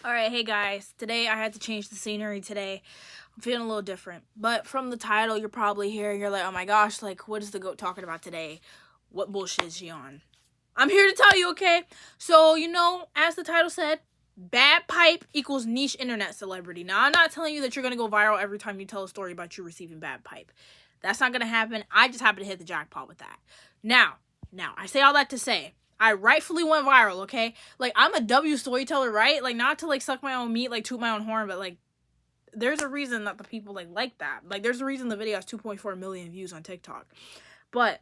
Alright, hey guys. Today I had to change the scenery today. I'm feeling a little different. But from the title, you're probably here and you're like, oh my gosh, like, what is the GOAT talking about today? What bullshit is she on? I'm here to tell you, okay? So, as the title said, bad pipe equals niche internet celebrity. Now, I'm not telling you that you're going to go viral every time you tell a story about you receiving bad pipe. That's not going to happen. I just happen to hit the jackpot with that. Now, I say all that to say, I rightfully went viral, okay? Like, I'm a W storyteller, right? Like, not to, like, suck my own meat, like, toot my own horn, but, like, there's a reason that the people, like that. Like, there's a reason the video has 2.4 million views on TikTok. But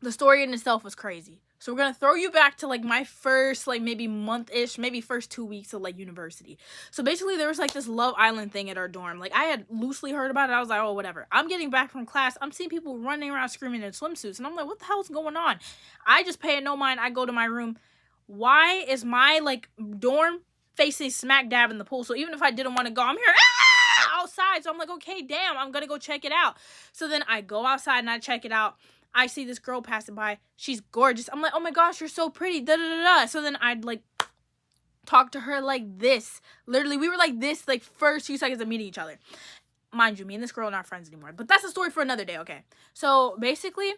the story in itself was crazy. So we're going to throw you back to, like, my first, like, maybe month-ish, maybe first 2 weeks of, like, university. So basically there was, like, this Love Island thing at our dorm. Like, I had loosely heard about it. I was like, oh, whatever. I'm getting back from class. I'm seeing people running around screaming in swimsuits. And I'm like, what the hell's going on? I just pay it no mind. I go to my room. Why is my, like, dorm facing smack dab in the pool? So even if I didn't want to go, I'm here outside. So I'm like, okay, damn, I'm going to go check it out. So then I go outside and I check it out. I see this girl passing by. She's gorgeous. I'm like, oh my gosh, you're so pretty. Da da da da. So then I'd like talk to her like this. Literally, we were like this, like first few seconds of meeting each other. Mind you, me and this girl are not friends anymore. But that's a story for another day, okay? So basically,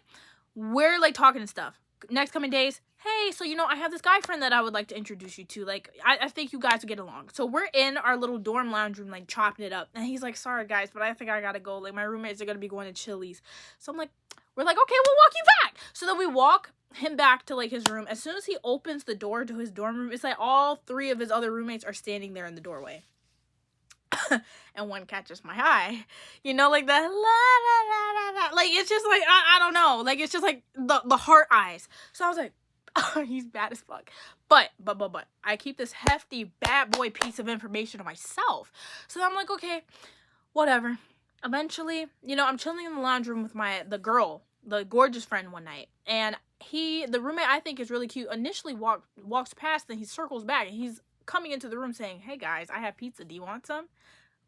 we're like talking and stuff. Next coming days, hey, so I have this guy friend that I would like to introduce you to. Like, I think you guys would get along. So we're in our little dorm lounge room, like chopping it up. And he's like, sorry guys, but I think I gotta go. Like, my roommates are gonna be going to Chili's. So I'm like, we're like, okay, we'll walk you back. So then we walk him back to like his room. As soon as he opens the door to his dorm room, it's like all three of his other roommates are standing there in the doorway. And one catches my eye, like the la la la la, like it's just like I don't know, like it's just like the heart eyes. So I was like, oh, he's bad as fuck. But I keep this hefty bad boy piece of information to myself. So I'm like, okay, whatever. Eventually, I'm chilling in the lounge room with the gorgeous friend one night, and the roommate I think is really cute, initially walks past, then he circles back and he's coming into the room saying, hey guys, I have pizza, do you want some? I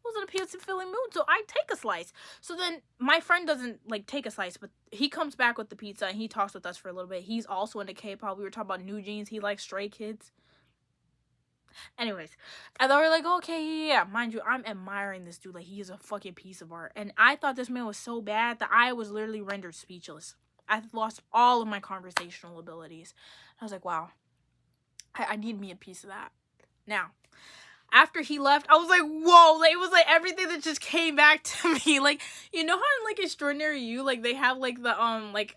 was in a pizza filling mood, so I take a slice. So then my friend doesn't like take a slice, but he comes back with the pizza and he talks with us for a little bit. He's also into K-pop. We were talking about New Jeans. He likes Stray Kids. Anyways, and then we're like, okay, yeah. Mind you, I'm admiring this dude. Like, he is a fucking piece of art. And I thought this man was so bad that I was literally rendered speechless. I lost all of my conversational abilities. I was like, wow, I need me a piece of that. Now, after he left, I was like, whoa, like, it was like everything that just came back to me. Like, how in like Extraordinary You, like they have like the like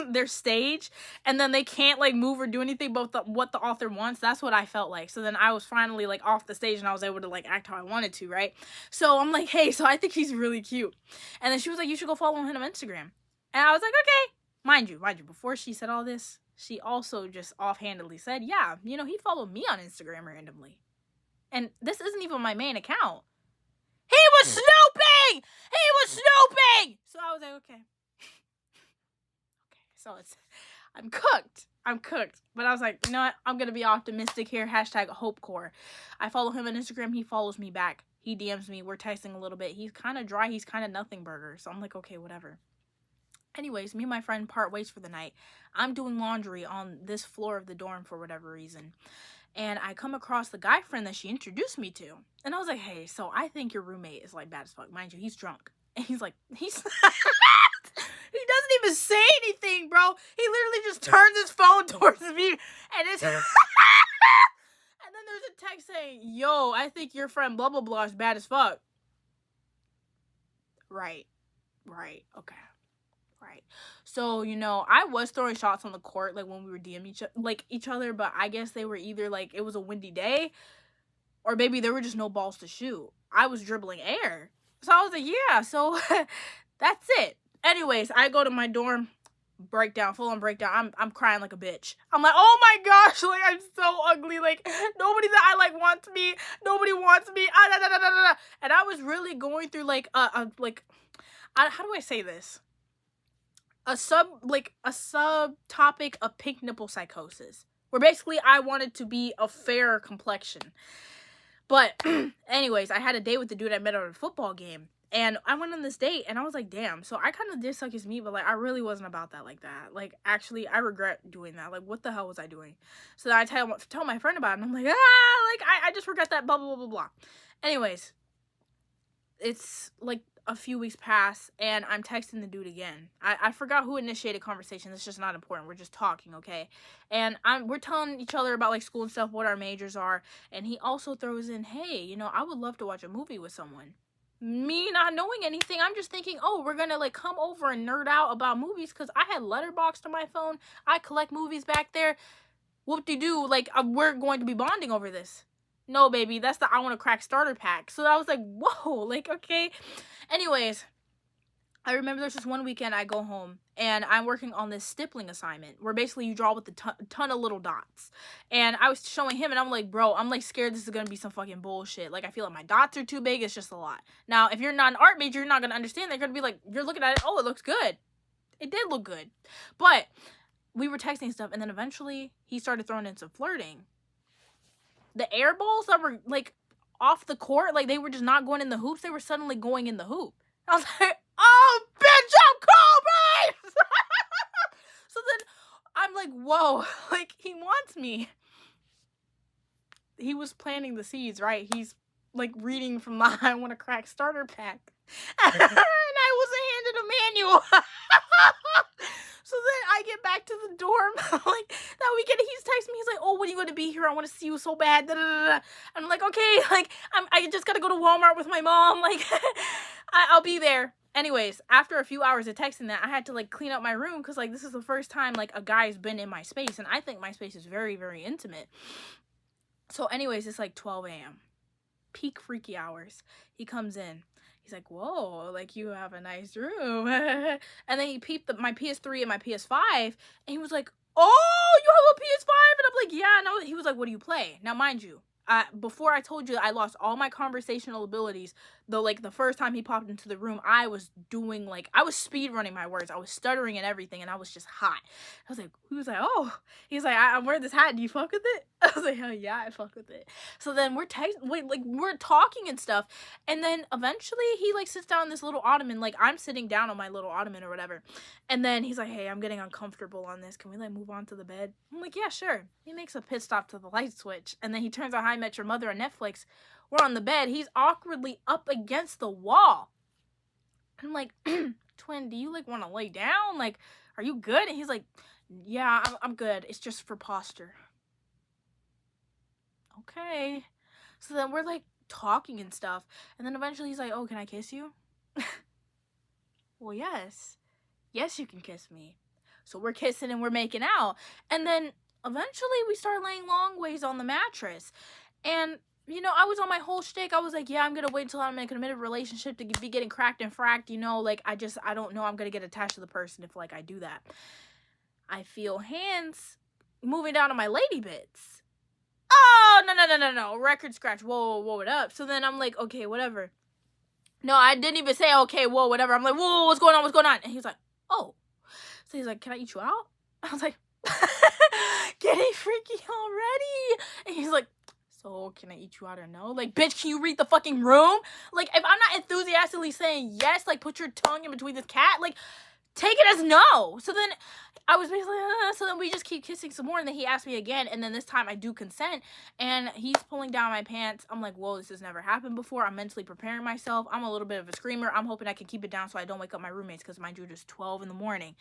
their stage, and then they can't like move or do anything but what the author wants. That's what I felt like. So then I was finally like off the stage and I was able to like act how I wanted to, right? So I'm like, hey, so I think he's really cute. And then she was like, you should go follow him on Instagram. And I was like, okay. Mind you, before she said all this, she also just offhandedly said, yeah, he followed me on Instagram randomly. And this isn't even my main account. He was snooping! He was snooping! So I was like, okay. Okay, so I'm cooked. But I was like, you know what? I'm going to be optimistic here. Hashtag HopeCore. I follow him on Instagram. He follows me back. He DMs me. We're texting a little bit. He's kind of dry. He's kind of nothing burger. So I'm like, okay, whatever. Anyways, me and my friend part ways for the night. I'm doing laundry on this floor of the dorm for whatever reason. And I come across the guy friend that she introduced me to. And I was like, hey, so I think your roommate is like bad as fuck. Mind you, he's drunk. And he's like, he doesn't even say anything, bro. He literally just turns his phone towards me. And it's... and then there's a text saying, yo, I think your friend blah, blah, blah is bad as fuck. Right. Okay. Right. So, I was throwing shots on the court, like, when we were DMing each other, but I guess they were either, like, it was a windy day, or maybe there were just no balls to shoot. I was dribbling air. So I was like, yeah, so that's it. Anyways, I go to my dorm, full on breakdown. I'm crying like a bitch. I'm like, oh my gosh, like, I'm so ugly. Like, nobody that I, like, wants me. Nobody wants me. And I was really going through, like, how do I say this? A subtopic of pink nipple psychosis, where basically I wanted to be a fairer complexion. But anyways, I had a date with the dude I met at a football game, And I went on this date, and I was like, damn. So I kind of did suck his meat, but, like, I really wasn't about that like that. Like, actually, I regret doing that. Like, what the hell was I doing? So then I tell my friend about it, and I'm like, like, I just regret that, blah, blah, blah, blah, blah. Anyways, it's, like, a few weeks pass, and I'm texting the dude again. I forgot who initiated conversation. It's just not important. We're just talking, okay? And we're telling each other about, like, school and stuff, what our majors are. And he also throws in, hey, you know, I would love to watch a movie with someone. Me not knowing anything, I'm just thinking, oh, we're gonna, like, come over and nerd out about movies, because I had Letterboxd on my phone. I collect movies back there. Whoop-de-doo, like, we're going to be bonding over this. No, baby, that's the I Want to Crack starter pack. So I was like, whoa, like, okay. Anyways, I remember there's this one weekend I go home, and I'm working on this stippling assignment, where basically you draw with a ton of little dots. And I was showing him, and I'm like, bro, I'm, like, scared this is gonna be some fucking bullshit. Like, I feel like my dots are too big. It's just a lot. Now, if you're not an art major, you're not gonna understand. They're gonna be like, you're looking at it, oh, it looks good. It did look good. But we were texting stuff, and then eventually he started throwing in some flirting. The air balls that were, like, off the court, like, they were just not going in the hoops. They were suddenly going in the hoop. I was like, oh, bitch, I'm Kobe! So then I'm like, whoa, like, he wants me. He was planting the seeds, right? He's, like, reading from the I Want to Crack starter pack. And I wasn't handed a manual. So then I get back to the dorm, like, that weekend, he's texting me, he's like, oh, when are you going to be here? I want to see you so bad, And I'm like, okay, like, I just got to go to Walmart with my mom, like, I'll be there. Anyways, after a few hours of texting that, I had to, like, clean up my room, because, like, this is the first time, like, a guy's been in my space, and I think my space is very, very intimate. So anyways, it's, like, 12 a.m. Peak freaky hours. He comes in. He's like, whoa, like, you have a nice room. And then he peeped my PS3 and my PS5, and he was like, oh, you have a PS5? And I'm like, yeah. No. He was like, what do you play? Now, mind you, before I told you I lost all my conversational abilities, though, like, the first time he popped into the room, I was doing, like, I was speed running my words. I was stuttering and everything, and I was just hot. I was like, he was like, oh. He's like, I'm wearing this hat. Do you fuck with it? I was like, hell yeah, I fuck with it. So then we're talking and stuff, and then eventually he, like, sits down on this little ottoman, like, I'm sitting down on my little ottoman or whatever, and then he's like, hey, I'm getting uncomfortable on this. Can we, like, move on to the bed? I'm like, yeah, sure. He makes a pit stop to the light switch, and then he turns on How I Met Your Mother on Netflix. We're on the bed. He's awkwardly up against the wall. I'm like, twin, do you, like, want to lay down? Like, are you good? And he's like, yeah, I'm good. It's just for posture. Okay. So then we're, like, talking and stuff. And then eventually he's like, oh, can I kiss you? Well, yes. Yes, you can kiss me. So we're kissing and we're making out. And then eventually we start laying long ways on the mattress. And, you know, I was on my whole shtick. I was like, yeah, I'm going to wait until I'm in a committed relationship to be getting cracked and fracked. You know, like, I don't know I'm going to get attached to the person if, like, I do that. I feel hands moving down on my lady bits. Oh, no. Record scratch. Whoa, what up? So then I'm like, okay, whatever. No, I didn't even say, okay, whoa, whatever. I'm like, whoa, what's going on? And he's like, oh. So he's like, can I eat you out? I was like, getting freaky already. And he's like, so can I eat you out or no? Like, bitch, can you read the fucking room? Like, if I'm not enthusiastically saying yes, like, put your tongue in between this cat, like, take it as no. So then I was basically, so then we just keep kissing some more, and then he asked me again, and then this time I do consent, and he's pulling down my pants. I'm like, whoa, this has never happened before. I'm mentally preparing myself. I'm a little bit of a screamer. I'm hoping I can keep it down so I don't wake up my roommates, because mind you, it is 12 in the morning.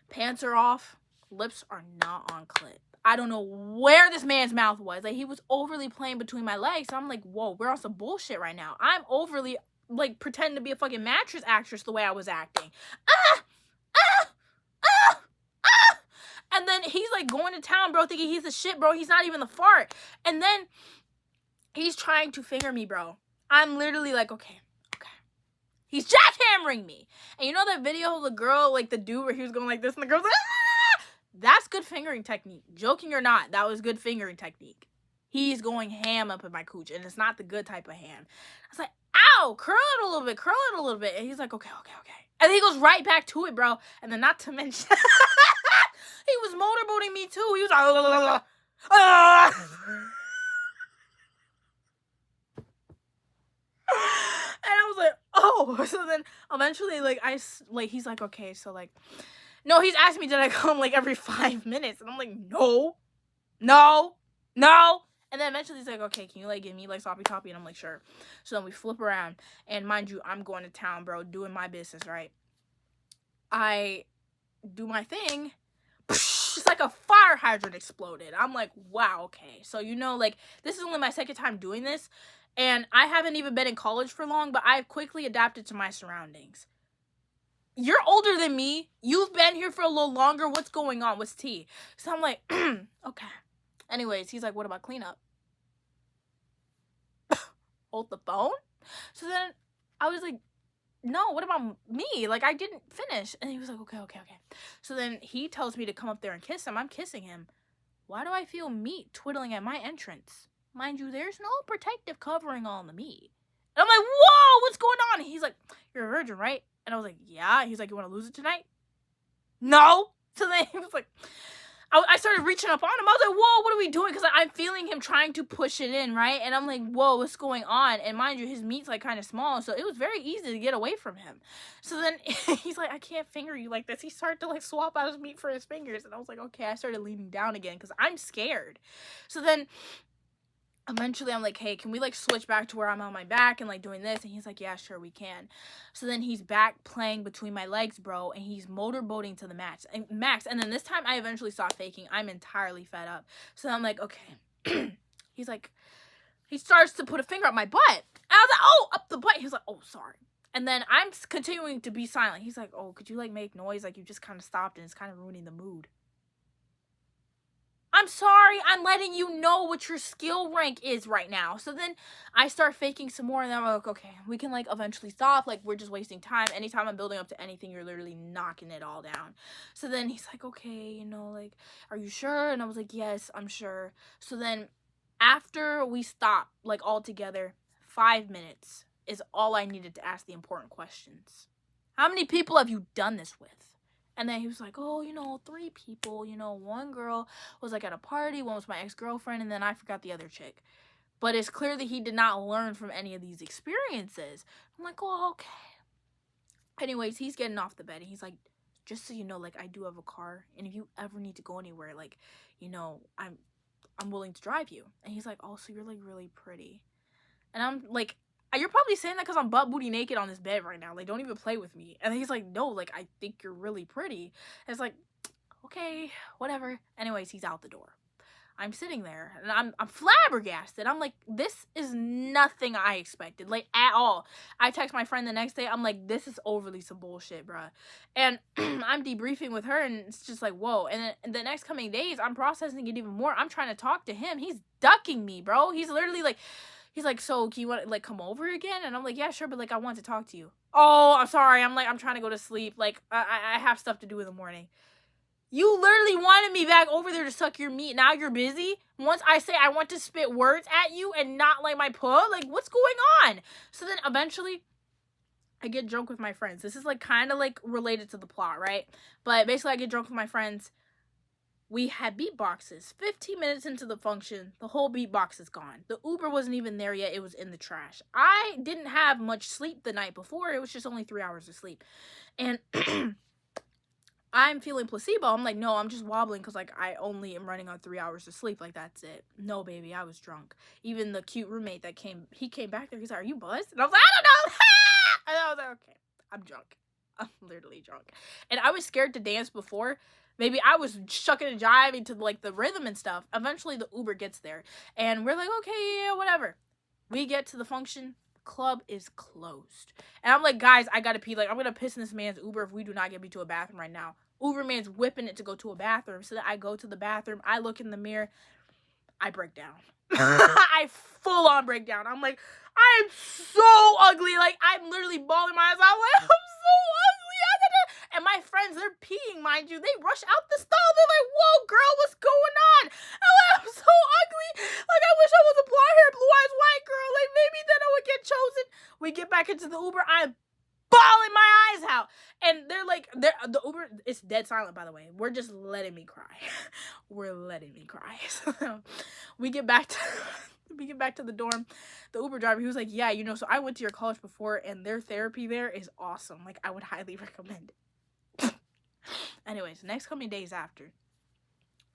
Pants are off. Lips are not on clit. I don't know where this man's mouth was. Like, he was overly playing between my legs. So I'm like, whoa, we're on some bullshit right now. I'm overly, like, pretending to be a fucking mattress actress the way I was acting. And then he's, like, going to town, bro, thinking he's the shit, bro. He's not even the fart. And then he's trying to finger me, bro. I'm literally like, okay. He's jackhammering me. And you know that video of the girl, like, the dude where he was going like this, and the girl's like, ah! That's good fingering technique. Joking or not, that was good fingering technique. He's going ham up in my cooch, and it's not the good type of ham. I was like, ow, curl it a little bit. And he's like, okay. And then he goes right back to it, bro. And then not to mention, he was motorboating me too. He was like, and I was like, oh, whoa. So then eventually, like, he's like, okay, so, like, no, he's asking me, did I come, like, every 5 minutes? And I'm like, no. And then eventually he's like, okay, can you, like, give me, like, sloppy toppy? And I'm like, sure. So then we flip around, and mind you, I'm going to town, bro, doing my business, right? I do my thing. It's like a fire hydrant exploded. I'm like, wow, okay. So, you know, like, this is only my second time doing this, and I haven't even been in college for long, but I've quickly adapted to my surroundings. You're older than me. You've been here for a little longer. What's going on? What's tea? So I'm like, okay. Anyways, he's like, what about cleanup? Hold the phone? So then I was like, no, what about me? Like, I didn't finish. And he was like, okay. So then he tells me to come up there and kiss him. I'm kissing him. Why do I feel meat twiddling at my entrance? Mind you, there's no protective covering on the meat. And I'm like, whoa, what's going on? And he's like, you're a virgin, right? And I was like, yeah. He's like, you want to lose it tonight? No. So then he was like, I started reaching up on him. I was like, whoa, what are we doing? Because I'm feeling him trying to push it in, right? And I'm like, whoa, what's going on? And mind you, his meat's, like, kind of small, so it was very easy to get away from him. So then he's like, I can't finger you like this. He started to, like, swap out his meat for his fingers. And I was like, okay. I started leaning down again because I'm scared. So then eventually I'm like, hey, can we, like, switch back to where I'm on my back and, like, doing this? And he's like, yeah, sure, we can. So then he's back playing between my legs, bro, and he's motorboating to the max. And then this time I eventually stopped faking. I'm entirely fed up. So I'm like, okay. He's like, he starts to put a finger up my butt. And I was like, oh, up the butt. He was like, oh, sorry. And then I'm continuing to be silent. He's like, oh, could you, like, make noise? Like, you just kind of stopped and it's kind of ruining the mood. I'm sorry, I'm letting you know what your skill rank is right now. So then I start faking some more, and then I'm like, okay, we can, like, eventually stop. Like, we're just wasting time. Anytime I'm building up to anything, you're literally knocking it all down. So then he's like, okay, you know, like, are you sure? And I was like, yes, I'm sure. So then after we stop, like, all together, 5 minutes is all I needed to ask the important questions. How many people have you done this with? And then he was like, oh, you know, 3 people. You know, one girl was, like, at a party. One was my ex-girlfriend. And then I forgot the other chick. But it's clear that he did not learn from any of these experiences. I'm like, oh, okay. Anyways, he's getting off the bed. And he's like, just so you know, like, I do have a car. And if you ever need to go anywhere, like, you know, I'm willing to drive you. And he's like, oh, so you're, like, really pretty. And I'm like, you're probably saying that because I'm butt booty naked on this bed right now. Like, don't even play with me. And he's like, no, like, I think you're really pretty. And it's like, okay, whatever. Anyways, he's out the door. I'm sitting there, and I'm flabbergasted. I'm like, this is nothing I expected, like, at all. I text my friend the next day. I'm like, this is overly some bullshit, bruh. And I'm debriefing with her, and it's just like, whoa. And then the next coming days, I'm processing it even more. I'm trying to talk to him. He's ducking me, bro. He's literally like... He's like, so can you want to, like, come over again? And I'm like, yeah, sure, but, like, I want to talk to you. Oh, I'm sorry. I'm trying to go to sleep. Like, I have stuff to do in the morning. You literally wanted me back over there to suck your meat. Now you're busy? Once I say I want to spit words at you and not, like, my puh? Like, what's going on? So then eventually I get drunk with my friends. This is, like, kind of, like, related to the plot, right? But basically I get drunk with my friends. We had beatboxes. 15 minutes into the function, the whole beatbox is gone. The Uber wasn't even there yet. It was in the trash. I didn't have much sleep the night before. It was just only 3 hours of sleep. And I'm feeling placebo. I'm like, no, I'm just wobbling because, like, I only am running on 3 hours of sleep. Like, that's it. No, baby, I was drunk. Even the cute roommate that came back there. He's like, are you buzzed? And I was like, I don't know. And I was like, okay, I'm drunk. I'm literally drunk. And I was scared to dance before. Maybe I was shucking and jiving to, like, the rhythm and stuff. Eventually, the Uber gets there. And we're like, okay, yeah, whatever. We get to the function. Club is closed. And I'm like, guys, I gotta pee. Like, I'm gonna piss in this man's Uber if we do not get me to a bathroom right now. Uber man's whipping it to go to a bathroom. So that I go to the bathroom. I look in the mirror. I break down. I full on break down. I'm like, I am so ugly. Like, I'm literally bawling my eyes out. Like, I'm so ugly. And my friends, they're peeing, mind you. They rush out the stall. They're like, whoa, girl, what's going on? I'm so ugly. Like, I wish I was a blonde-haired, blue-eyed white girl. Like, maybe then I would get chosen. We get back into the Uber. I'm bawling my eyes out. And they're like, the Uber, it's dead silent, by the way. We're just letting me cry. We're letting me cry. So we get back to the dorm. The Uber driver, he was like, yeah, so I went to your college before, and their therapy there is awesome. Like, I would highly recommend it. Anyways, next coming days after,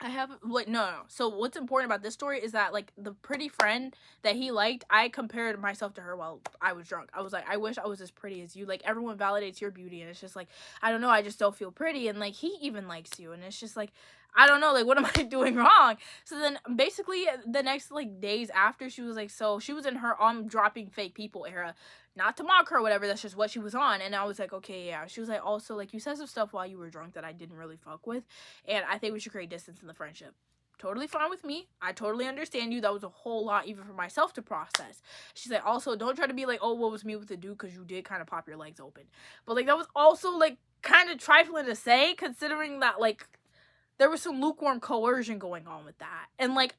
I have, like, no. So what's important about this story is that, like, the pretty friend that he liked, I compared myself to her while I was drunk. I was like, I wish I was as pretty as you. Like, everyone validates your beauty, and it's just like, I don't know, I just don't feel pretty. And, like, he even likes you, and it's just like, I don't know, like, what am I doing wrong? So then, basically, the next, like, days after, she was like, so she was in her dropping fake people era. Not to mock her or whatever, that's just what she was on. And I was like, okay, yeah. She was like, also, like, you said some stuff while you were drunk that I didn't really fuck with, and I think we should create distance in the friendship. Totally fine with me. I totally understand you. That was a whole lot even for myself to process. She's like, also, don't try to be like, oh, what was me with the dude, because you did kind of pop your legs open. But, like, that was also, like, kind of trifling to say, considering that, like, there was some lukewarm coercion going on with that. And, like,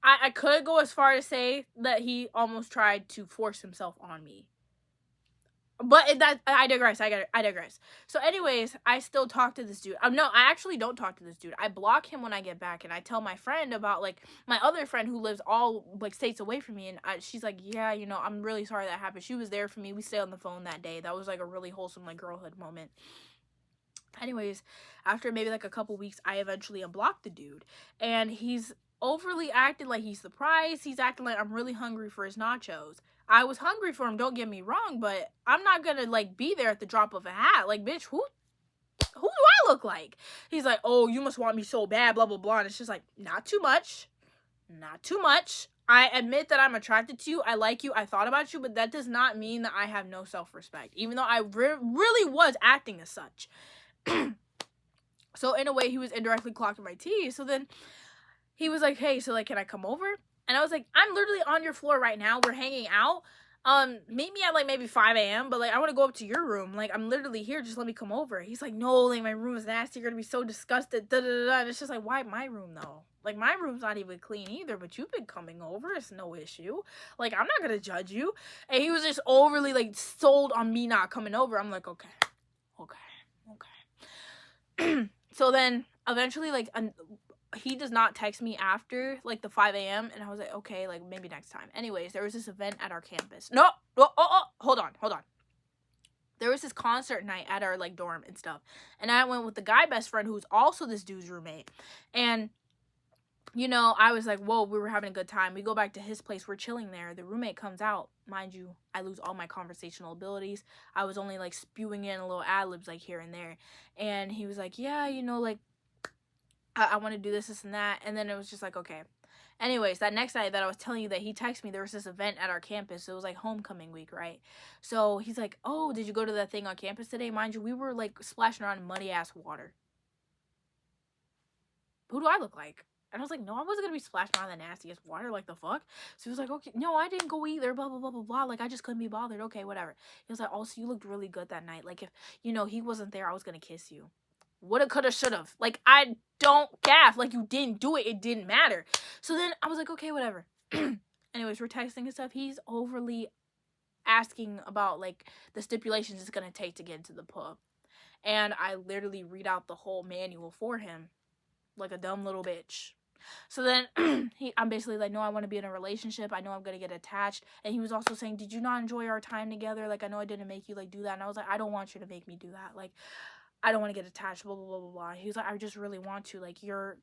I could go as far as say that he almost tried to force himself on me. But I digress. I digress. So anyways, I still talk to this dude. No, I actually don't talk to this dude. I block him when I get back, and I tell my friend about, like, my other friend who lives all, like, states away from me, and she's like, yeah, I'm really sorry that happened. She was there for me. We stayed on the phone that day. That was, like, a really wholesome, like, girlhood moment. Anyways, after maybe, like, a couple weeks, I eventually unblocked the dude, and he's overly acting like he's surprised. He's acting like I'm really hungry for his nachos. I was hungry for him, don't get me wrong, but I'm not gonna, like, be there at the drop of a hat. Like, bitch, who do I look like? He's like, oh, you must want me so bad, blah, blah, blah. And it's just like, not too much. Not too much. I admit that I'm attracted to you. I like you. I thought about you, but that does not mean that I have no self-respect, even though I really was acting as such. So in a way, he was indirectly clocking my tea. So then he was like, hey, so, like, can I come over? And I was like, I'm literally on your floor right now. We're hanging out. Meet me at, like, maybe 5 a.m. But, like, I want to go up to your room. Like, I'm literally here. Just let me come over. He's like, no, like, my room is nasty. You're going to be so disgusted. Da, da, da, da. And it's just like, why my room, though? Like, my room's not even clean either. But you've been coming over. It's no issue. Like, I'm not going to judge you. And he was just overly, like, sold on me not coming over. I'm like, okay. So then, eventually, like, he does not text me after, like, the 5 a.m. And I was like, okay, like, maybe next time. Anyways, there was this event at our campus. No, hold on. There was this concert night at our, like, dorm and stuff. And I went with the guy best friend who's also this dude's roommate. And, I was like, whoa, we were having a good time. We go back to his place. We're chilling there. The roommate comes out. Mind you, I lose all my conversational abilities. I was only, like, spewing in a little ad-libs, like, here and there. And he was like, yeah, like, I want to do this and that. And then it was just like, okay. Anyways, that next night that I was telling you that he texted me, there was this event at our campus. It was, like, homecoming week, right? So he's like, oh, did you go to that thing on campus today? Mind you, we were, like, splashing around in muddy-ass water. Who do I look like? And I was like, no, I wasn't going to be splashing around the nastiest water. Like, the fuck? So he was like, okay, no, I didn't go either. Blah, blah, blah, blah, blah. Like, I just couldn't be bothered. Okay, whatever. He was like, also, you looked really good that night. Like, if, he wasn't there, I was going to kiss you. Woulda, coulda, shoulda. Like, I don't gaff. Like, you didn't do it. It didn't matter. So then I was like, okay, whatever. Anyways, we're texting and stuff. He's overly asking about, like, the stipulations it's going to take to get into the pub. And I literally read out the whole manual for him. Like a dumb little bitch. So then I'm basically like, no, I want to be in a relationship. I know I'm going to get attached. And he was also saying, did you not enjoy our time together? Like, I know I didn't make you, like, do that. And I was like, I don't want you to make me do that. Like, I don't want to get attached, blah, blah, blah, blah, blah. He was like, I just really want to. Like, your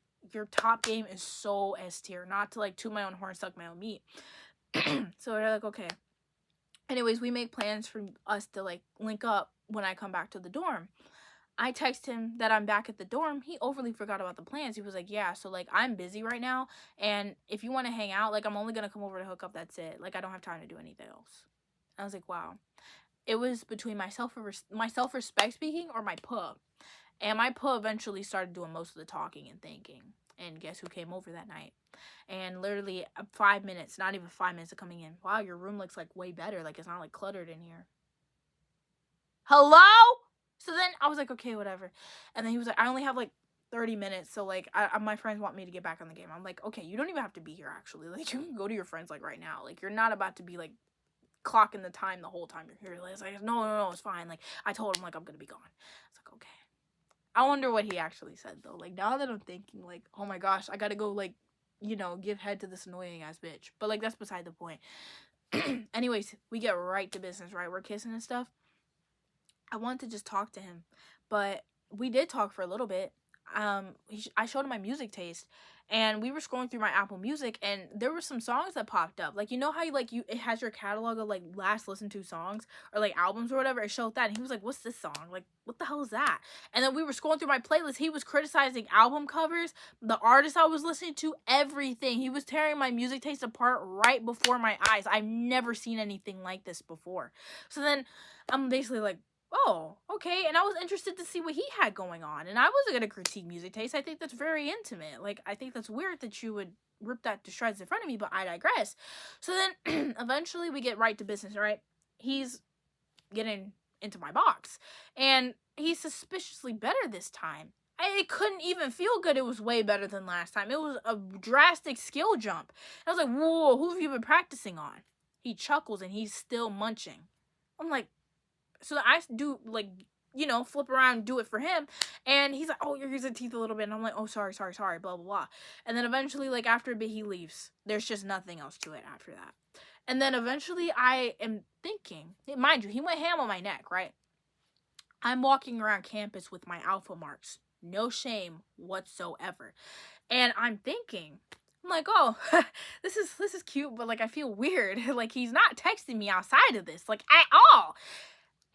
top game is so S tier. Not to, like, toot my own horn, suck my own meat. So we're like, okay. Anyways, we make plans for us to, like, link up when I come back to the dorm. I text him that I'm back at the dorm. He overly forgot about the plans. He was like, yeah, so, like, I'm busy right now. And if you want to hang out, like, I'm only going to come over to hook up. That's it. Like, I don't have time to do anything else. I was like, wow. It was between my self-respect speaking or my puh. And my puh eventually started doing most of the talking and thinking. And guess who came over that night? And literally 5 minutes, not even 5 minutes of coming in. Wow, your room looks, like, way better. Like, it's not, like, cluttered in here. Hello? So then I was like, okay, whatever. And then he was like, I only have, like, 30 minutes. So, like, my friends want me to get back on the game. I'm like, okay, you don't even have to be here, actually. Like, you can go to your friends, like, right now. Like, you're not about to be, like, clocking the time the whole time you're here. He's like, no, it's fine. Like, I told him, like, I'm gonna be gone. It's like, okay. I wonder what he actually said, though. Like, now that I'm thinking, like, oh my gosh, I gotta go, like, give head to this annoying ass bitch. But, like, that's beside the point. Anyways, we get right to business, right? We're kissing and stuff. I wanted to just talk to him, but we did talk for a little bit. I showed him my music taste, and we were scrolling through my Apple Music, and there were some songs that popped up. Like, you know how it has your catalog of like last listened to songs or like albums or whatever. It showed that, and he was like, "What's this song? Like, what the hell is that?" And then we were scrolling through my playlist. He was criticizing album covers, the artist I was listening to, everything. He was tearing my music taste apart right before my eyes. I've never seen anything like this before. So then I'm basically like, oh, okay. And I was interested to see what he had going on. And I wasn't going to critique music taste. I think that's very intimate. Like, I think that's weird that you would rip that to shreds in front of me, but I digress. So then eventually we get right to business, right? He's getting into my box. And he's suspiciously better this time. It couldn't even feel good. It was way better than last time. It was a drastic skill jump. I was like, whoa, who have you been practicing on? He chuckles and he's still munching. I'm like, so I do, like, flip around and do it for him. And he's like, oh, you're using teeth a little bit. And I'm like, oh, sorry, blah, blah, blah. And then eventually, like, after a bit, he leaves. There's just nothing else to it after that. And then eventually I am thinking, mind you, he went ham on my neck, right? I'm walking around campus with my alpha marks. No shame whatsoever. And I'm thinking, I'm like, oh, this is cute, but, like, I feel weird. Like, he's not texting me outside of this, like, at all.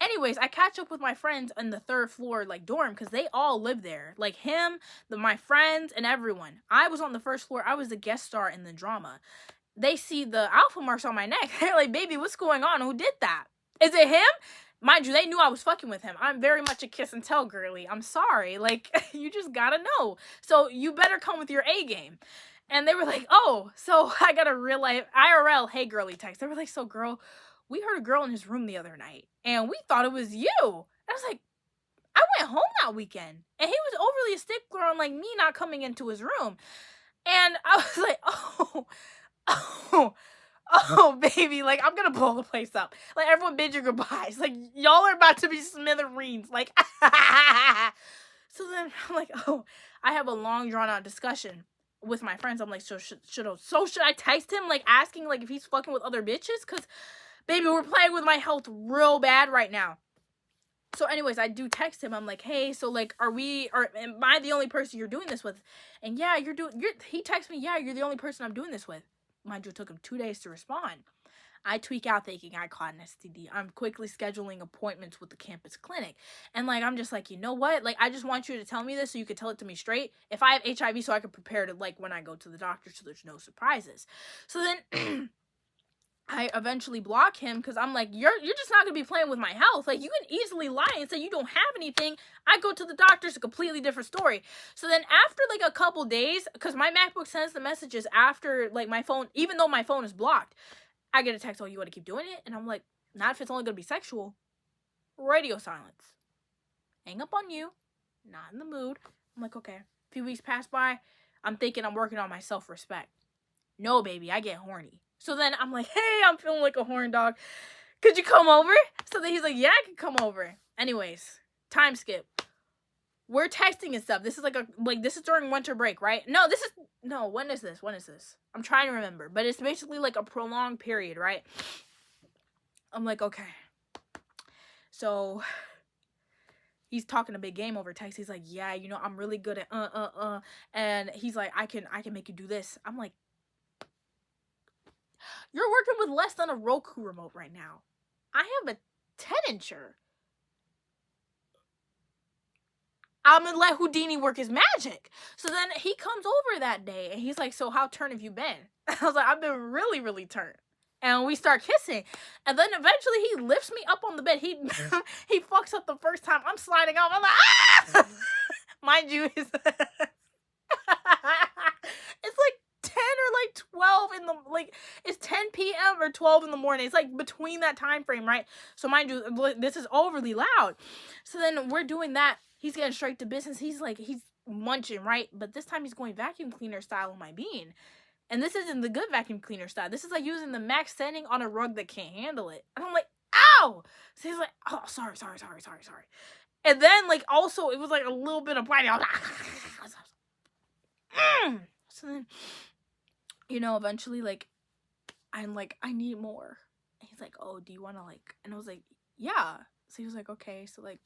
Anyways, I catch up with my friends on the 3rd floor, like, dorm, because they all live there. Like, him, my friends, and everyone. I was on the 1st floor. I was a guest star in the drama. They see the alpha marks on my neck. They're like, baby, what's going on? Who did that? Is it him? Mind you, they knew I was fucking with him. I'm very much a kiss and tell girly. I'm sorry. Like, you just gotta know. So, you better come with your A game. And they were like, oh, so I got a real life IRL hey girly text. They were like, so girl, we heard a girl in his room the other night, and we thought it was you. And I was like, I went home that weekend, and he was overly a stickler on, like, me not coming into his room. And I was like, oh, baby, like, I'm gonna blow the place up. Like, everyone bid your goodbyes. Like, y'all are about to be smithereens. Like, so then I'm like, oh, I have a long, drawn-out discussion with my friends. I'm like, so should I text him, like, asking, like, if he's fucking with other bitches? Because, baby, we're playing with my health real bad right now. So anyways, I do text him. I'm like, hey, so, like, am I the only person you're doing this with? And yeah, he texts me, yeah, you're the only person I'm doing this with. Mind you, it took him 2 days to respond. I tweak out thinking I caught an STD. I'm quickly scheduling appointments with the campus clinic. And, like, I'm just like, you know what? Like, I just want you to tell me this so you could tell it to me straight. If I have HIV, so I can prepare to, like, when I go to the doctor so there's no surprises. So then I eventually block him because I'm like, you're just not going to be playing with my health. Like, you can easily lie and say you don't have anything. I go to the doctor, it's a completely different story. So then after, like, a couple days, because my MacBook sends the messages after, like, my phone, even though my phone is blocked, I get a text, oh, you want to keep doing it? And I'm like, not if it's only going to be sexual. Radio silence. Hang up on you. Not in the mood. I'm like, okay. A few weeks pass by. I'm thinking I'm working on my self-respect. No, baby, I get horny. So then I'm like, hey, I'm feeling like a horn dog. Could you come over? So then he's like, yeah, I can come over. Anyways, time skip. We're texting and stuff. This is this is during winter break, right? When is this? I'm trying to remember. But it's basically like a prolonged period, right? I'm like, okay. So he's talking a big game over text. He's like, yeah, I'm really good at and he's like, I can make you do this. I'm like, you're working with less than a Roku remote right now. I have a 10-incher. I'm gonna let Houdini work his magic. So then he comes over that day and he's like, so how turned have you been? I was like, I've been really, really turned. And we start kissing. And then eventually he lifts me up on the bed. He fucks up the first time. I'm sliding off. I'm like, ah! Mind you, it's like 10 or like 12 in the, like, it's 10 p.m. or 12 in the morning. It's like between that time frame, right? So mind you, this is overly loud. So then we're doing that. He's getting straight to business. He's munching, right? But this time he's going vacuum cleaner style on my bean. And this isn't the good vacuum cleaner style. This is like using the max setting on a rug that can't handle it. And I'm like, ow! So he's like, oh, sorry. And then, like, also, it was like a little bit of biting. So then, you know, eventually, like, I'm like, I need more. And he's like, oh, do you want to, like, and I was like, yeah. So he was like, okay. So, like,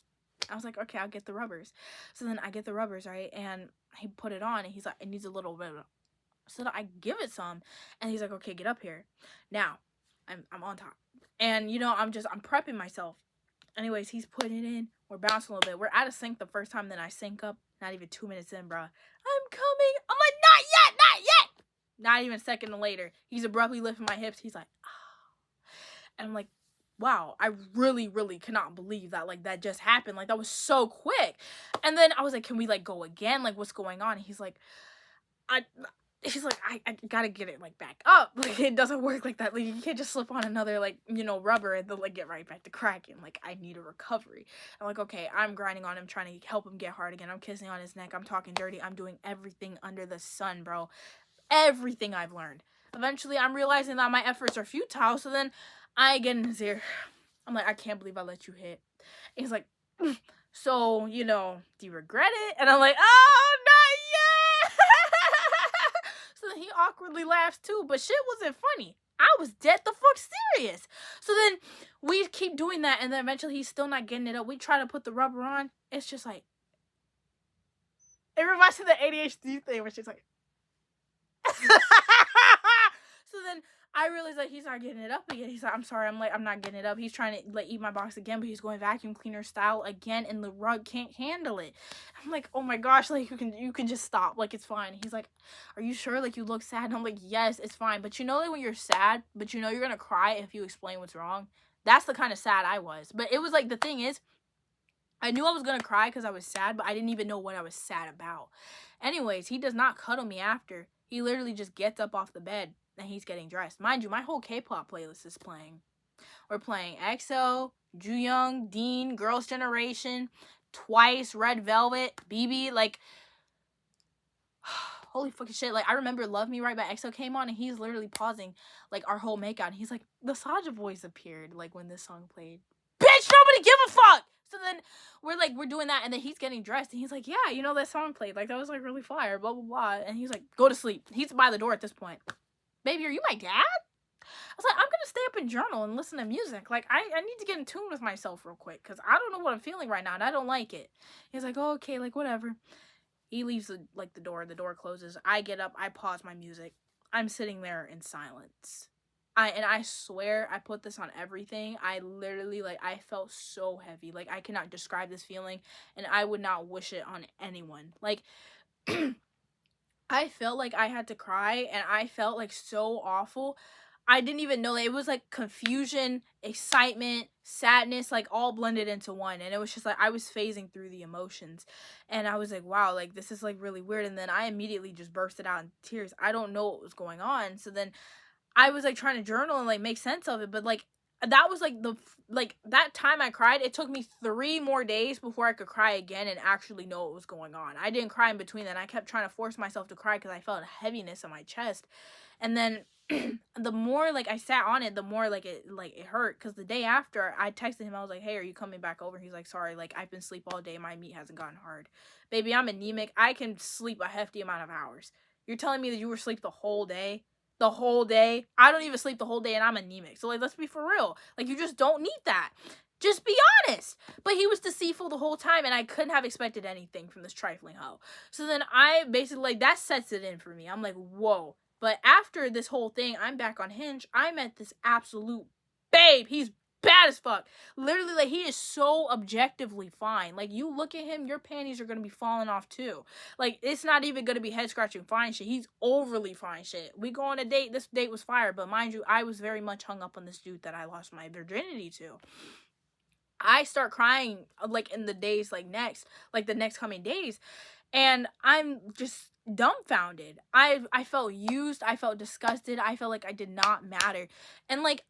I was like, okay, I'll get the rubbers. So then I get the rubbers, right? And he put it on, and he's like, it needs a little bit of, so I give it some, and he's like, okay, get up here. Now, I'm on top. And, you know, I'm prepping myself. Anyways, he's putting it in. We're bouncing a little bit. We're out of sync the first time, then I sync up. Not even 2 minutes in, bro. I'm coming. I'm like, not yet. Not even a second later, he's abruptly lifting my hips. He's like, ah. And I'm like, wow, I really, really cannot believe that, like, that just happened. Like, that was so quick. And then I was like, can we, like, go again? Like, what's going on? And he's like, I gotta get it, like, back up. Like, it doesn't work like that. Like, you can't just slip on another, like, you know, rubber and then, like, get right back to cracking. Like, I need a recovery. I'm like, okay, I'm grinding on him, trying to help him get hard again. I'm kissing on his neck. I'm talking dirty. I'm doing everything under the sun, bro. Everything I've learned. Eventually, I'm realizing that my efforts are futile, so then I get in his ear. I'm like, I can't believe I let you hit. And he's like, so, you know, do you regret it? And I'm like, oh, not yet! So then he awkwardly laughs too, but shit wasn't funny. I was dead the fuck serious. So then we keep doing that, and then eventually he's still not getting it up. We try to put the rubber on. It's just like, it reminds me of the ADHD thing where she's like, so then I realized that he's not getting it up again. He's like, I'm sorry. I'm like, I'm not getting it up. He's trying to, like, eat my box again, but he's going vacuum cleaner style again, and the rug can't handle it. I'm like, oh my gosh, like, you can just stop. Like, it's fine. He's like, are you sure? Like, you look sad. And I'm like, yes, it's fine. But you know, like, when you're sad, but you know you're gonna cry if you explain what's wrong. That's the kind of sad I was. But it was like, the thing is, I knew I was gonna cry because I was sad, but I didn't even know what I was sad about. Anyways, he does not cuddle me after. He literally just gets up off the bed and he's getting dressed. Mind you, my whole K-pop playlist is playing. We're playing EXO, Jooyoung, Dean, Girls' Generation, Twice, Red Velvet, BB, like, holy fucking shit. Like, I remember Love Me Right by EXO came on, and he's literally pausing, like, our whole makeout, and he's like, the Saja Boys appeared, like, when this song played. Bitch, nobody give a fuck! So then we're doing that, and then he's getting dressed, and he's like, yeah, you know, that song played, like, that was, like, really fire, blah, blah, blah. And he's like, go to sleep. He's by the door at this point. Baby, are you my dad? I was like, I'm gonna stay up and journal and listen to music. Like, I need to get in tune with myself real quick, because I don't know what I'm feeling right now, and I don't like it. He's like, oh, okay, like, whatever. He leaves, the door closes. I get up, I pause my music. I'm sitting there in silence. I swear I put this on everything. I literally, like, I felt so heavy. Like, I cannot describe this feeling, and I would not wish it on anyone. Like, I felt like I had to cry, and I felt, like, so awful. I didn't even know that it was, like, confusion, excitement, sadness, like, all blended into one. And it was just, like, I was phasing through the emotions. And I was like, wow, like, this is, like, really weird. And then I immediately just bursted out in tears. I don't know what was going on. So then I was, like, trying to journal and, like, make sense of it, but, like, that was, like, that time I cried, it took me 3 more days before I could cry again and actually know what was going on. I didn't cry in between that. I kept trying to force myself to cry because I felt a heaviness in my chest. And then the more, like, I sat on it, the more, like, it hurt, because the day after, I texted him, I was like, hey, are you coming back over? He's like, sorry, like, I've been asleep all day, my meat hasn't gotten hard. Baby, I'm anemic, I can sleep a hefty amount of hours. You're telling me that you were asleep the whole day? The whole day? I don't even sleep the whole day, and I'm anemic. So, like, let's be for real. Like, you just don't need that. Just be honest. But he was deceitful the whole time, and I couldn't have expected anything from this trifling hoe. So then I basically, like, that sets it in for me. I'm like, whoa. But after this whole thing, I'm back on Hinge. I met this absolute babe. He's bad as fuck. Literally, like, he is so objectively fine. Like, you look at him, your panties are gonna be falling off too. Like, it's not even gonna be head scratching fine shit. He's overly fine shit. We go on a date. This date was fire, but mind you, I was very much hung up on this dude that I lost my virginity to. I start crying, like, in the days, like, the next coming days, and I'm just dumbfounded. I felt used. I felt disgusted. I felt like I did not matter, and, like,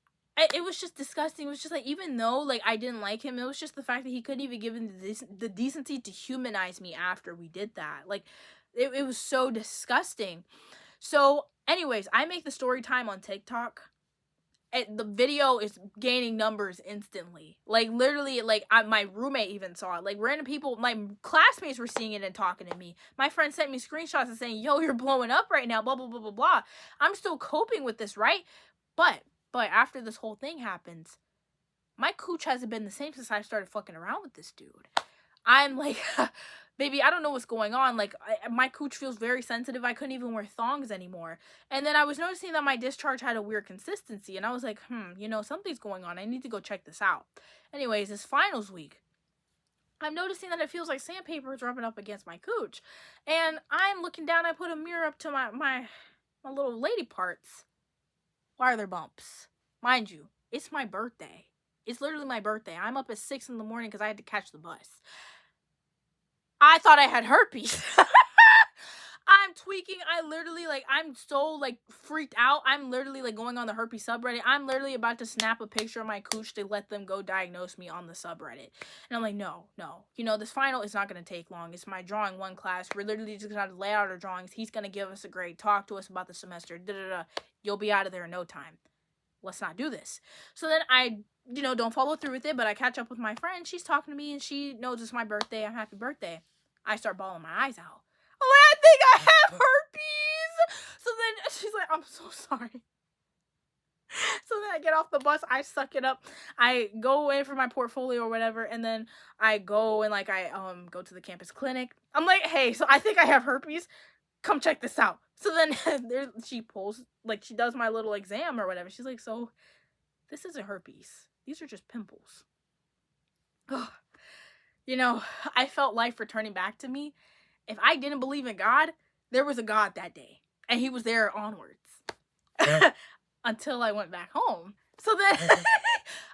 it was just disgusting. It was just like, even though, like, I didn't like him, it was just the fact that he couldn't even give him the decency to humanize me after we did that. Like, it was so disgusting. So, anyways, I make the story time on TikTok. The video is gaining numbers instantly. Like, literally, like, my roommate even saw it. Like, random people, my classmates were seeing it and talking to me. My friend sent me screenshots and saying, yo, you're blowing up right now, blah, blah, blah, blah, blah. I'm still coping with this, right? But after this whole thing happens, my cooch hasn't been the same since I started fucking around with this dude. I'm like, baby, I don't know what's going on. Like, my cooch feels very sensitive. I couldn't even wear thongs anymore. And then I was noticing that my discharge had a weird consistency. And I was like, something's going on. I need to go check this out. Anyways, this finals week, I'm noticing that it feels like sandpaper is rubbing up against my cooch. And I'm looking down. I put a mirror up to my little lady parts. Why are there bumps? Mind you, it's my birthday. It's literally my birthday. I'm up at 6 in the morning because I had to catch the bus. I thought I had herpes. I'm tweaking. I literally, I'm so, freaked out. I'm literally, going on the herpes subreddit. I'm literally about to snap a picture of my cooch to let them go diagnose me on the subreddit. And I'm like, no. This final is not going to take long. It's my drawing 1 class. We're literally just going to lay out our drawings. He's going to give us a grade, talk to us about the semester. You'll be out of there in no time. Let's not do this. So then I, don't follow through with it, but I catch up with my friend. She's talking to me, and she knows it's my birthday. I'm happy birthday. I start bawling my eyes out. I'm like, I think I have herpes. So then she's like, I'm so sorry. So then I get off the bus. I suck it up. I go in for my portfolio or whatever, and then I go and, I go to the campus clinic. I'm like, hey, so I think I have herpes. Come check this out. So then she pulls, she does my little exam or whatever. She's like, so this isn't herpes. These are just pimples. Ugh. I felt life returning back to me. If I didn't believe in God, there was a God that day. And he was there onwards. Until I went back home. So then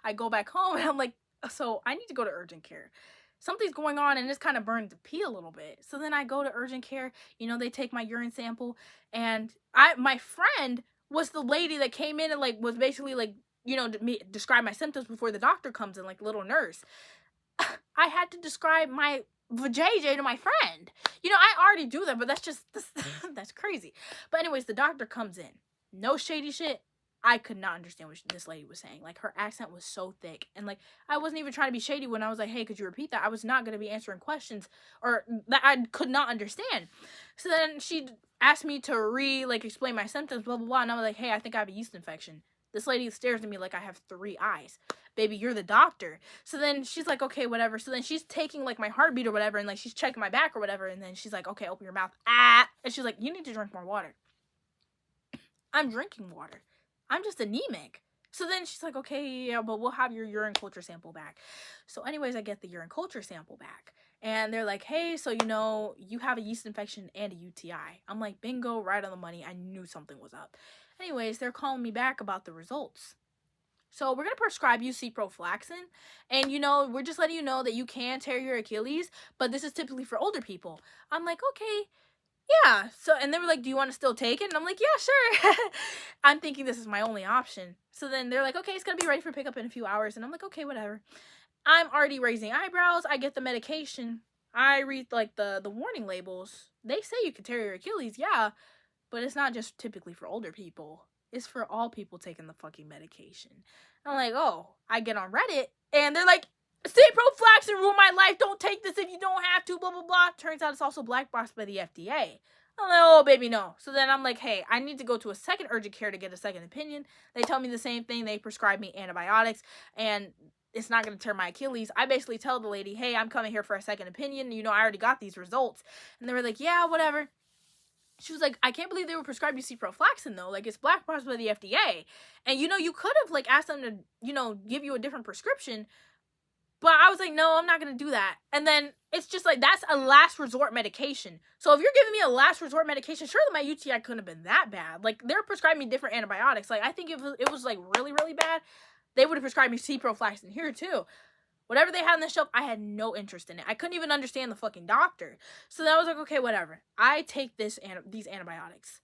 I go back home and I'm like, so I need to go to urgent care. Something's going on and it's kind of burned to pee a little bit. So then I go to urgent care. They take my urine sample. And my friend was the lady that came in and was basically describe my symptoms before the doctor comes in, little nurse. I had to describe my vajayjay to my friend. I already do that, but that's crazy. But anyways, the doctor comes in. No shady shit. I could not understand what this lady was saying. Her accent was so thick. And, I wasn't even trying to be shady when I was like, hey, could you repeat that? I was not going to be answering questions or that I could not understand. So then she asked me to explain my symptoms, blah, blah, blah. And I was like, hey, I think I have a yeast infection. This lady stares at me like I have 3 eyes. Baby, you're the doctor. So then she's like, okay, whatever. So then she's taking, my heartbeat or whatever, and, she's checking my back or whatever. And then she's like, okay, open your mouth. Ah. And she's like, you need to drink more water. I'm drinking water. I'm just anemic. So then she's like, okay, yeah, but we'll have your urine culture sample back. So anyways, I get the urine culture sample back. And they're like, hey, so you have a yeast infection and a UTI. I'm like, bingo, right on the money. I knew something was up. Anyways, they're calling me back about the results. So we're going to prescribe you ciprofloxacin. And, we're just letting you know that you can tear your Achilles, but this is typically for older people. I'm like, okay. Yeah. So, and they were like, do you want to still take it? And I'm like, yeah, sure. I'm thinking this is my only option. So then they're like, okay, it's going to be ready for pickup in a few hours. And I'm like, okay, whatever. I'm already raising eyebrows. I get the medication. I read the warning labels. They say you can tear your Achilles. Yeah. But it's not just typically for older people. It's for all people taking the fucking medication. I'm like, oh, I get on Reddit and they're like, ciprofloxacin ruined my life. Don't take this if you don't have to, blah, blah, blah. Turns out it's also blackboxed by the FDA. I'm like, oh, baby, no. So then I'm like, hey, I need to go to a second urgent care to get a second opinion. They tell me the same thing. They prescribe me antibiotics, and it's not going to tear my Achilles. I basically tell the lady, hey, I'm coming here for a second opinion. I already got these results. And they were like, yeah, whatever. She was like, I can't believe they would prescribe you ciprofloxacin, though. It's blackboxed by the FDA. And, you could have, asked them to, give you a different prescription. But I was like, no, I'm not going to do that. And then it's just that's a last resort medication. So if you're giving me a last resort medication, surely my UTI couldn't have been that bad. They're prescribing me different antibiotics. I think if it was really, really bad, they would have prescribed me ciprofloxacin here too. Whatever they had on the shelf, I had no interest in it. I couldn't even understand the fucking doctor. So then I was like, okay, whatever. I take these antibiotics.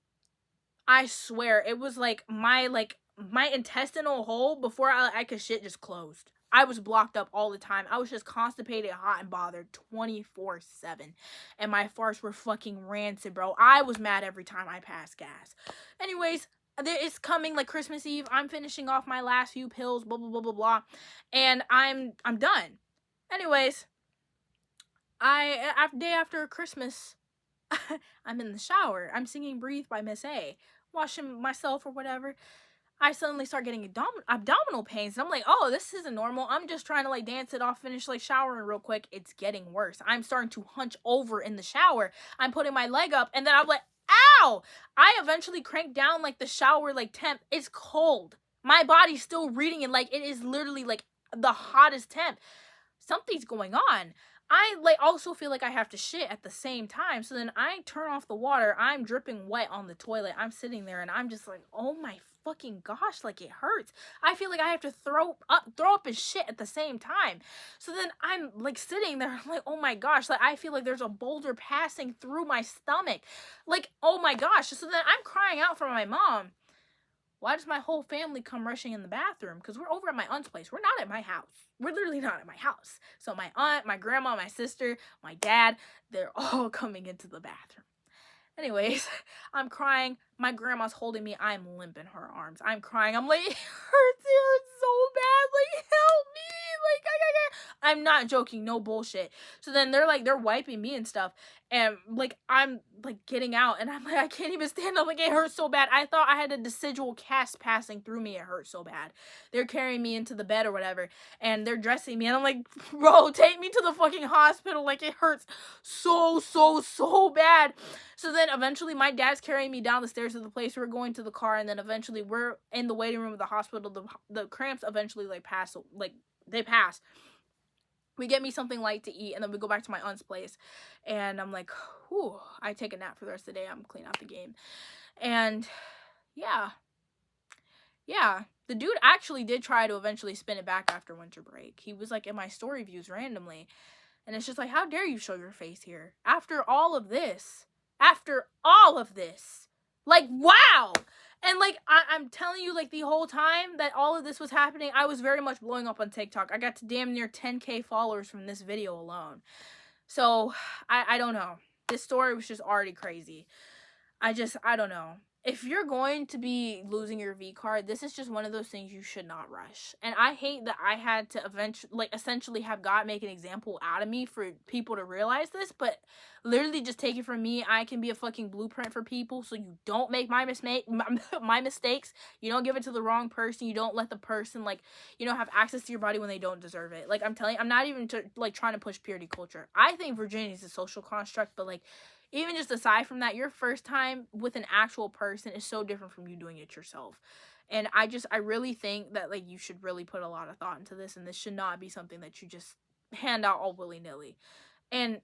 I swear, it was my intestinal hole before I could shit just closed. I was blocked up all the time. I was just constipated, hot, and bothered 24/7. And my farts were fucking rancid, bro. I was mad every time I passed gas. Anyways, it's coming like Christmas Eve. I'm finishing off my last few pills, blah, blah, blah, blah, blah. And I'm done. Anyways, day after Christmas, I'm in the shower. I'm singing Breathe by Miss A, washing myself or whatever. I suddenly start getting abdominal pains. And I'm like, oh, this isn't normal. I'm just trying to like dance it off, finish like showering real quick. It's getting worse. I'm starting to hunch over in the shower. I'm putting my leg up and then I'm like, ow! I eventually crank down like the shower like temp. It's cold. My body's still reading it like it is literally like the hottest temp. Something's going on. I like also feel like I have to shit at the same time. So then I turn off the water. I'm dripping wet on the toilet. I'm sitting there and I'm just like, oh my fucking gosh, like it hurts. I feel like I have to throw up and shit at the same time. So then I'm like sitting there, I'm like, oh my gosh, like I feel like there's a boulder passing through my stomach. Like, oh my gosh. So then I'm crying out for my mom. Why does my whole family come rushing in the bathroom? Because we're over at my aunt's place. We're not at my house. We're literally not at my house. So my aunt, my grandma, my sister, my dad, they're all coming into the bathroom. Anyways, I'm crying. My grandma's holding me. I'm limp in her arms. I'm crying. I'm like, it hurts so bad. Like, help me. Like, I'm not joking. No bullshit. So then they're wiping me and stuff. And like, I'm like getting out and I'm like, I can't even stand up. Like, it hurts so bad. I thought I had a decidual cast passing through me. It hurt so bad. They're carrying me into the bed or whatever. And they're dressing me. And I'm like, bro, take me to the fucking hospital. Like, it hurts so bad. So then eventually my dad's carrying me down the stairs to the place. We're going to the car. And then eventually we're in the waiting room of the hospital. The cramps eventually like pass. Like, they pass. We get me something light to eat, and then we go back to my aunt's place. And I'm like, whew, I take a nap for the rest of the day. I'm clean out the game. And yeah. The dude actually did try to eventually spin it back after winter break. He was like in my story views randomly. And it's just like, how dare you show your face here? After all of this. Like, wow! And, like, I'm telling you, like, the whole time that all of this was happening, I was very much blowing up on TikTok. I got to damn near 10K followers from this video alone. So, I don't know. This story was just already crazy. I don't know. If you're going to be losing your V card, this is just one of those things you should not rush. And I hate that I had to essentially have God make an example out of me for people to realize this, but literally just take it from me. I can be a fucking blueprint for people, so you don't make my mistakes. You don't give it to the wrong person. You don't let the person, like, have access to your body when they don't deserve it. Like, I'm telling you, I'm not even trying to push purity culture. I think virginity is a social construct, but, like, even just aside from that, your first time with an actual person is so different from you doing it yourself. And I really think that, like, you should really put a lot of thought into this, and this should not be something that you just hand out all willy-nilly. And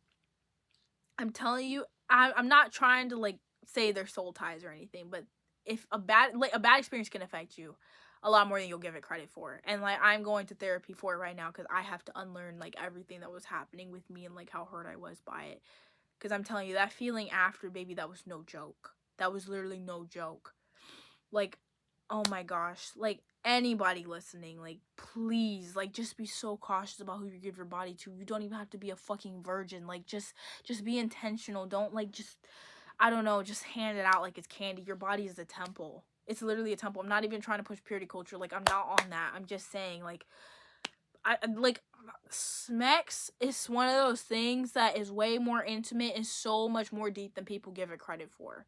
I'm telling you, I'm not trying to, like, say they're soul ties or anything, but if a bad experience can affect you a lot more than you'll give it credit for. And, like, I'm going to therapy for it right now because I have to unlearn, like, everything that was happening with me and, like, how hurt I was by it. Because I'm telling you, that feeling after, baby, that was no joke. That was literally no joke. Like, oh my gosh. Like, anybody listening, like, please, like, just be so cautious about who you give your body to. You don't even have to be a fucking virgin. Like, just be intentional. Don't, like, just, I don't know, just hand it out like it's candy. Your body is a temple. It's literally a temple. I'm not even trying to push purity culture. Like, I'm not on that. I'm just saying, like, Smex is one of those things that is way more intimate and so much more deep than people give it credit for.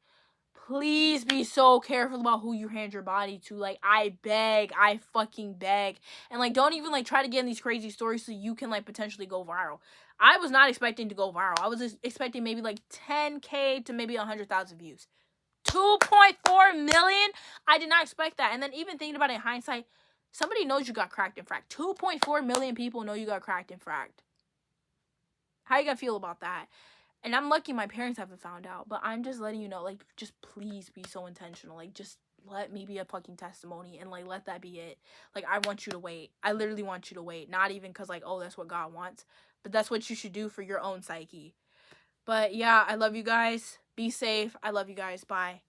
Please be so careful about who you hand your body to. Like, I fucking beg. And, like, don't even, like, try to get in these crazy stories so you can, like, potentially go viral. I was not expecting to go viral. I was expecting maybe, like, 10K to maybe 100,000 views. 2.4 million? I did not expect that. And then even thinking about it in hindsight, somebody knows you got cracked and fracked. 2.4 million people know you got cracked and fracked. How you gonna feel about that? And I'm lucky my parents haven't found out. But I'm just letting you know, like, just please be so intentional. Like, just let me be a fucking testimony. And, like, let that be it. Like, I want you to wait. I literally want you to wait. Not even because, like, oh, that's what God wants. But that's what you should do for your own psyche. But, yeah, I love you guys. Be safe. I love you guys. Bye.